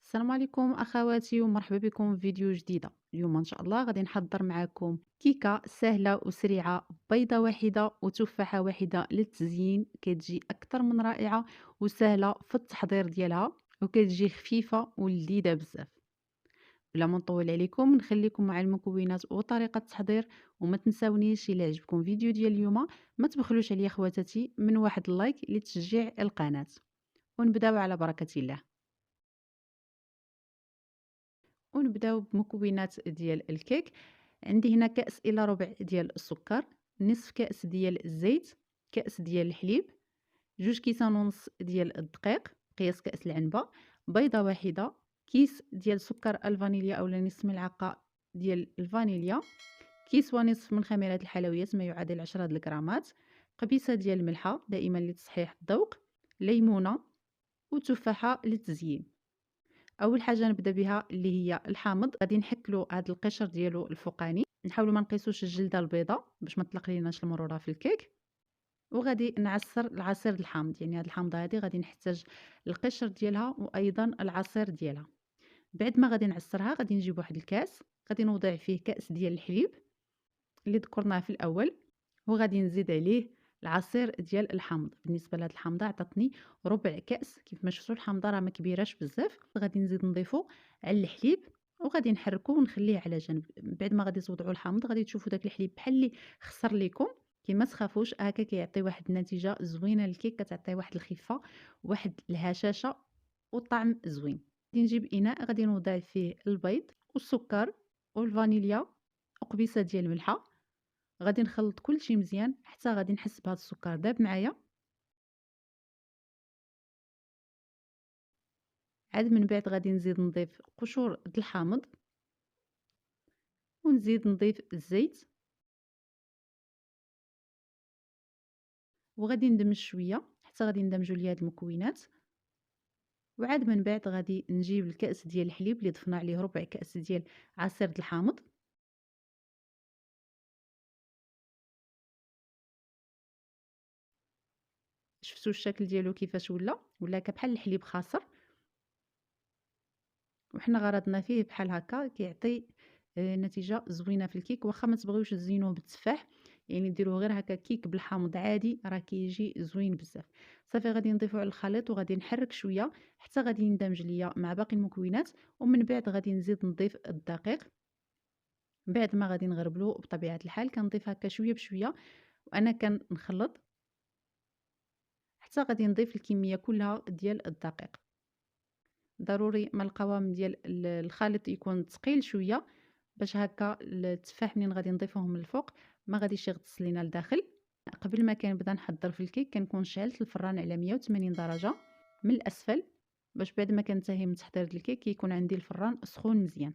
السلام عليكم اخواتي ومرحبا بكم في فيديو جديده. اليوم ان شاء الله غادي نحضر معكم كيكه سهله وسريعه، بيضه واحده وتفاحه واحده للتزيين. كتجي اكثر من رائعه وسهله في التحضير ديالها، وكتجي خفيفه ولذيذه بزاف. بلا ما نطول عليكم نخليكم مع المكونات وطريقه التحضير. وما تنساونيش الى عجبكم الفيديو ديال اليوم ما تبخلوش عليا خواتاتي من واحد اللايك لتشجيع القناه. ونبداو على بركه الله. ونبداو بمكونات ديال الكيك. عندي هنا كأس إلا ربع ديال السكر، نصف كأس ديال الزيت، كأس ديال الحليب، 2 كيسان ونص ديال الدقيق قياس كأس العنبة، بيضة واحدة، كيس ديال سكر الفانيليا أولا نصف ملعقة ديال الفانيليا، كيس ونصف من خميرة الحلويات ما يعادل 10 الغرامات، قبيصة ديال الملحة دائما لتصحيح الذوق، ليمونة، وتفاحة للتزيين. اول حاجه نبدا بها اللي هي الحامض. غادي نحكلو هذا القشر ديالو الفوقاني، نحاولوا ما نقيسوش الجلده البيضاء باش ما تطلق ليناش المروره في الكيك. وغادي نعصر العصير الحامض، يعني هذه الحامضه هذه غادي نحتاج القشر ديالها وايضا العصير ديالها. بعد ما غادي نعصرها غادي نجيب واحد الكاس، غادي نوضع فيه كاس ديال الحليب اللي ذكرناه في الاول، وغادي نزيد عليه العصير ديال الحامض. بالنسبه لهاد الحامضه عطاتني ربع كاس، كيف ما شفتوا الحامضه راه ما كبيراش بزاف. غادي نزيد نضيفو على الحليب وغادي نحركو ونخليه على جنب. بعد ما غادي توضعوا الحامض غادي تشوفوا داك الحليب بحال اللي خسر ليكم. كي ما تخافوش، هكا كيعطي واحد النتيجه زوينه للكيك، كتعطي واحد الخفه، واحد الهشاشه وطعم زوين. غادي نجيب اناء غادي نوضع فيه البيض والسكر والفانيليا وقبيصه ديال الملحه. غادي نخلط كلشي مزيان حتى غادي نحس بهذا السكر داب معايا. عاد من بعد غادي نزيد نضيف قشور د الحامض ونزيد نضيف الزيت، وغادي ندمج شويه حتى غادي ندمجوا لي هاد المكونات. وعاد من بعد غادي نجيب الكأس ديال الحليب اللي ضفنا عليه ربع كأس ديال عصير د الحامض. شفتوا الشكل ديالو كيفاش ولا بحال الحليب خاصر. وحنا غرضنا فيه بحال هكا كيعطي نتيجه زوينه في الكيك. واخا ما تبغيوش تزينوه بالتفاح، يعني ديروه غير هكا كيك بالحامض عادي، راه كيجي زوين بزاف. صافي غادي نضيفو على الخليط وغادي نحرك شويه حتى غادي يندمج ليا مع باقي المكونات. ومن بعد غادي نزيد نضيف الدقيق. بعد ما غادي نغربلو بطبيعه الحال كنضيف هكا شويه بشويه وانا كنخلط حتى غادي نضيف الكميه كلها ديال الدقيق. ضروري ما القوام ديال الخليط يكون ثقيل شويه باش هكا التفاح منين غادي نضيفوه من الفوق ما غاديش يغطس لينا لداخل. قبل ما كنبدا نحضر في الكيك كنكون شعلت الفران على 180 درجه من الاسفل، باش بعد ما كنتهي من تحضير الكيك يكون عندي الفران سخون مزيان.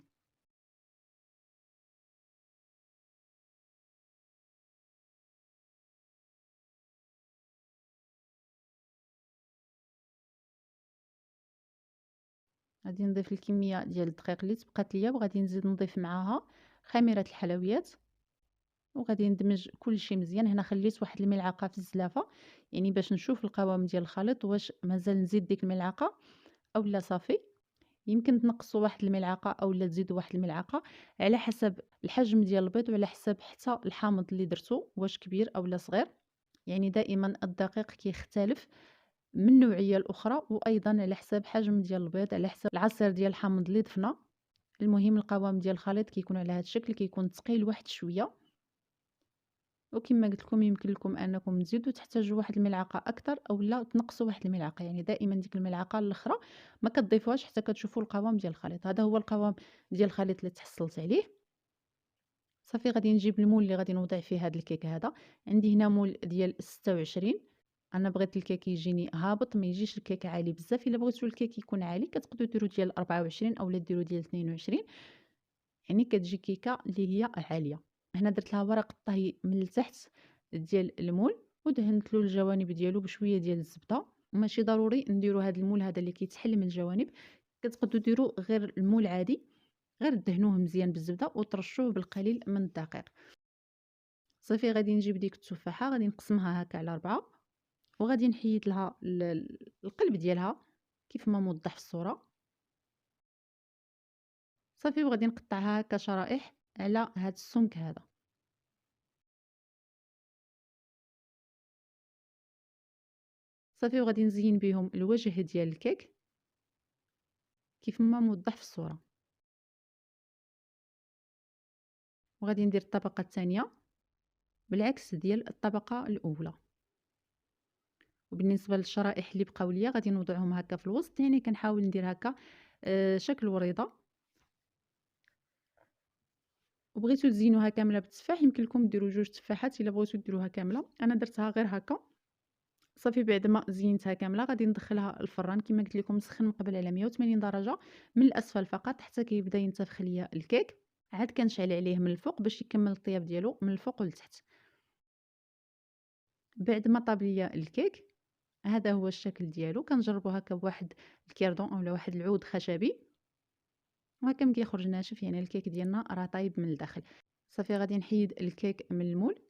غادي نضيف الكميه ديال الدقيق اللي تبقات ليا وغادي نزيد نضيف معاها خميره الحلويات وغادي ندمج كلشي مزيان. هنا خليت واحد الملعقه في الزلافه، يعني باش نشوف القوام ديال الخليط واش مازال نزيد ديك الملعقه اولا صافي. يمكن تنقصوا واحد الملعقه اولا تزيدوا واحد الملعقه على حسب الحجم ديال البيض وعلى حسب حتى الحامض اللي درتو واش كبير اولا صغير. يعني دائما الدقيق كيختلف من نوعيه الاخرى، وايضا على حسب حجم ديال البيض، على حسب العصير ديال الحامض اللي ضفنا. المهم القوام ديال الخليط كيكون على هذا الشكل، كيكون ثقيل واحد شويه. وكما قلت لكم يمكن لكم انكم تزيدوا تحتاجوا واحد الملعقه اكثر اولا تنقصوا واحد الملعقه، يعني دائما ديك الملعقه الاخرى ما كتضيفوهاش حتى كتشوفوا القوام ديال الخليط. هذا هو القوام ديال الخليط اللي تحصلت عليه. صافي غادي نجيب المول اللي غادي نوضع فيه هذا الكيك هذا. عندي هنا مول ديال 26. انا بغيت الكيك يجيني هابط، ما يجيش الكيك عالي بزاف. الا بغيتوا الكيك يكون عالي كتقدروا ديروا ديال 24 اولا ديروا ديال 22، يعني كتجي كيكه اللي هي عاليه. هنا درت لها ورق الطهي من التحت ديال المول ودهنت له الجوانب ديالو بشويه ديال الزبده. ماشي ضروري نديروا هذا المول هذا اللي كيتحل من الجوانب، كتقدروا ديروا غير المول عادي، غير دهنوه مزيان بالزبده وترشوه بالقليل من الدقيق. صافي غادي نجيب ديك التفاحه غادي نقسمها هكا على 4 وغادي نحيد لها القلب ديالها كيف ما موضح في الصوره. صافي وغادي نقطعها هكا شرائح على هاد السمك هذا. صافي وغادي نزين بهم الوجه ديال الكيك كيف ما موضح في الصورة. وغادي ندير الطبقة الثانية بالعكس ديال الطبقة الأولى. وبالنسبة للشرائح اللي بقاو ليا غادي نوضعهم هكا في الوسط، يعني كنحاول ندير هكا شكل وريضة. وبغيتو تزينوها كاملة بالتفاح يمكن لكم ديروا 2 تفاحات الا بغيتو ديروها كاملة، انا درتها غير هكا. صافي بعد ما زينتها كاملة غادي ندخلها الفران كما قلت لكم نسخن من قبل على 180 درجة من الاسفل فقط حتى كيبدا ينتفخ ليا الكيك. عاد كنشعل عليه من الفوق باش يكمل الطياب ديالو من الفوق لتحت. بعد ما طاب ليا الكيك هذا هو الشكل ديالو، كنجربو هكا بواحد الكيردون اولا واحد العود خشبي، وهكا ملي كيخرج ناشف يعني الكيك ديالنا راه طايب من الداخل. صافي غادي نحيد الكيك من المول.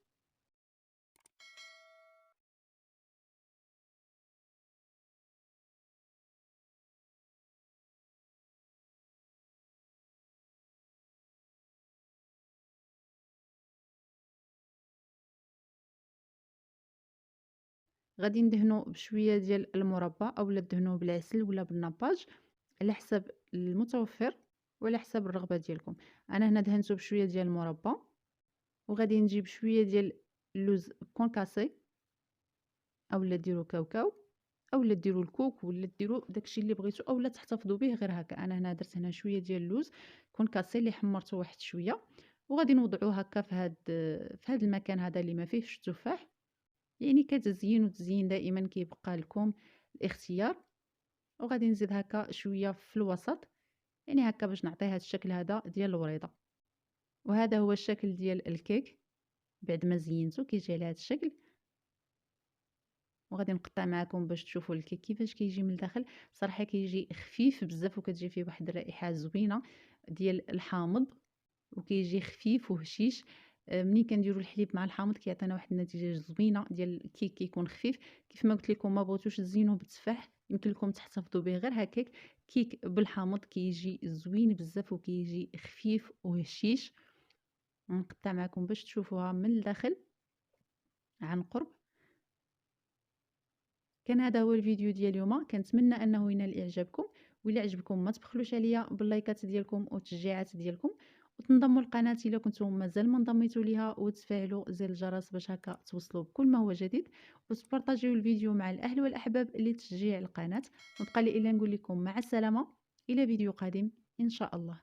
غادي ندهنو بشويه ديال المربى اولا دهنوه بالعسل ولا بالناباج على حسب المتوفر وعلى حسب الرغبه ديالكم. انا هنا دهنته بشويه ديال المربى، وغادي نجيب شويه ديال اللوز كونكاسي اولا ديروا كاوكاو اولا ديروا الكوك ولا ديروا داكشي اللي بغيتو اولا تحتفظوا به غير هكا. انا هنا درت هنا شويه ديال اللوز كونكاسي اللي حمرته واحد شويه، وغادي نوضعوه هكا في هاد المكان هذا اللي ما فيهش التفاح. يعني كتزيين وتزيين دائما كيبقى لكم الاختيار. وغادي نزيد هكا شويه في الوسط يعني هكا باش نعطيه هذا الشكل هذا ديال الوريضه. وهذا هو الشكل ديال الكيك بعد ما زينته كيجي على هذا الشكل. وغادي نقطع معكم باش تشوفوا الكيك كيفاش كيجي من الداخل. صراحه كيجي خفيف بزاف وكتجي فيه واحد الرائحه زوينه ديال الحامض، وكيجي خفيف وهشيش. ملي كنديروا الحليب مع الحامض كيعطينا واحد النتيجه زوينه ديال الكيك كيكون خفيف. كيف ما قلت لكم ما بغيتوش تزينوه بالتفاح يمكن لكم تحتفظوا به غير هكاك. كيك بالحامض كيجي زوين بزاف وكيجي خفيف وهشيش. نقطع معكم باش تشوفوها من الداخل عن قرب. كان هذا هو الفيديو ديال اليوم، كنتمنى انه ينال اعجابكم. وإلا عجبكم ما تبخلوش عليا باللايكات ديالكم والتشجيعات ديالكم، وتنضموا للقناه الا كنتم مازال ما انضميتوا ليها، وتفعلوا زر الجرس باش هكا توصلوا بكل ما هو جديد، وتبارطاجيو الفيديو مع الاهل والاحباب لتشجيع القناه. نبقى لي الا نقول لكم مع السلامه الى فيديو قادم ان شاء الله.